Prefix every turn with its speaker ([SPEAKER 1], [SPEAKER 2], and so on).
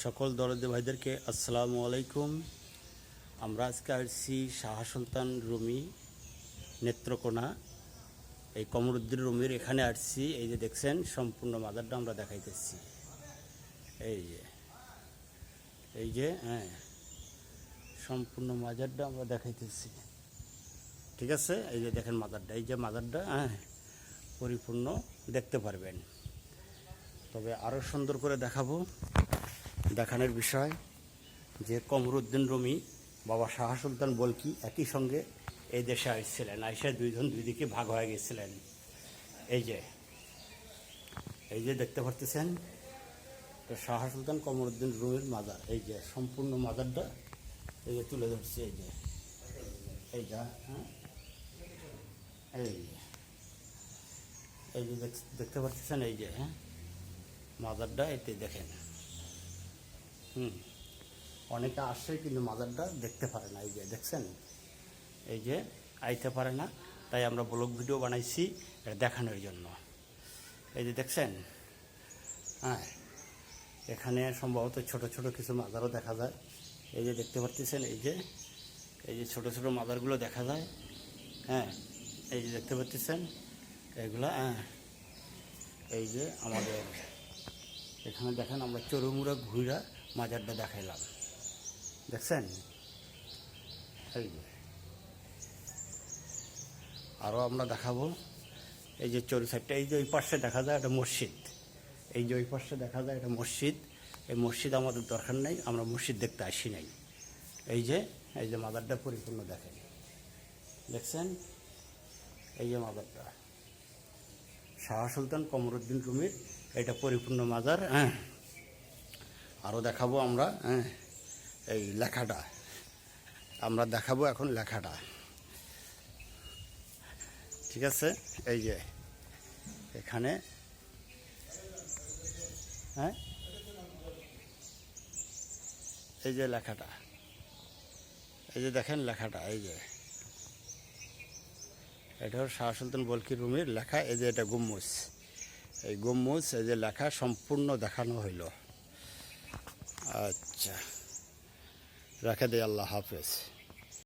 [SPEAKER 1] সকল দরদি ভাইদেরকে আসসালামু আলাইকুম। আমরা আজকে আসছি শাহ সুলতান রুমি নেত্রকোনা, এই কমরুদ্দিন রুমির এখানে আসছি। এই যে দেখছেন সম্পূর্ণ মাজারটা আমরা দেখাইতেছি। এই যে হ্যাঁ, সম্পূর্ণ মাজারটা আমরা দেখাইতেছি, ঠিক আছে। এই যে দেখেন মাজারটা, এই যে মাজারটা হ্যাঁ পরিপূর্ণ দেখতে পারবেন। তবে আরও সুন্দর করে দেখাবো। দেখানোর বিষয় যে কমরুদ্দিন রুমি বাবা শাহ সুলতান বলকি একই সঙ্গে এই দেশে আসছিলেন, আইসা দুইজন দুই দিকে ভাগ হয়ে গেছিলেন। এই যে দেখতে পারতেছেন শাহ সুলতান কমরুদ্দিন রুমির মাজার। এই যে সম্পূর্ণ মাজারটা এই যে তুলে ধরছে। এইটা হ্যাঁ, এই যে দেখতে পাচ্ছেন এই যে হ্যাঁ মাজারটা, এতে দেখেন অনেকে আসে কিন্তু মাজারটা দেখতে পারে না। এই যে দেখছেন, এই যে আইতে পারে না, তাই আমরা ব্লগ ভিডিও বানাইছি এটা দেখানোর জন্য। এই যে দেখছেন হ্যাঁ, এখানে সম্ভবত ছোট ছোট কিছু মাজারও দেখা যায়। এই যে দেখতে পাচ্ছেন এই যে ছোট ছোট মাজারগুলো দেখা যায় হ্যাঁ। এই যে দেখতে পাচ্ছেন এগুলা হ্যাঁ। এই যে আমাদের এখানে দেখেন আমরা চরুমুড়া ঘুরা মাজারটা দেখাইলাম, দেখছেন। এই যে আরও আমরা দেখাবো। এই যে চরু সাইডটা, এই যে ওই পাশে দেখা যায় একটা মসজিদ, এই যে ওই পাশে দেখা যায় একটা মসজিদ। এই মসজিদ আমাদের দরকার নেই, আমরা মসজিদ দেখতে আসি নাই। এই যে মাজারটা পরিপূর্ণ দেখেন, দেখছেন। এই যে মাজারটা শাহ সুলতান কমরুদ্দিন রুমির, এটা পরিপূর্ণ মাজার হ্যাঁ। আরও দেখাবো আমরা হ্যাঁ, এই লেখাটা আমরা দেখাবো এখন, লেখাটা ঠিক আছে। এই যে এখানে হ্যাঁ, এই যে লেখাটা, এই যে দেখেন লেখাটা, এই যে এটা হল শাহ সুলতান বলকি রুমির লেখা। এই যে এটা গম্বুজ, এই গম্বুজ এই যে লেখা সম্পূর্ণ দেখানো হইল। আচ্ছা, রেখে দেয়, আল্লাহ হাফেজ।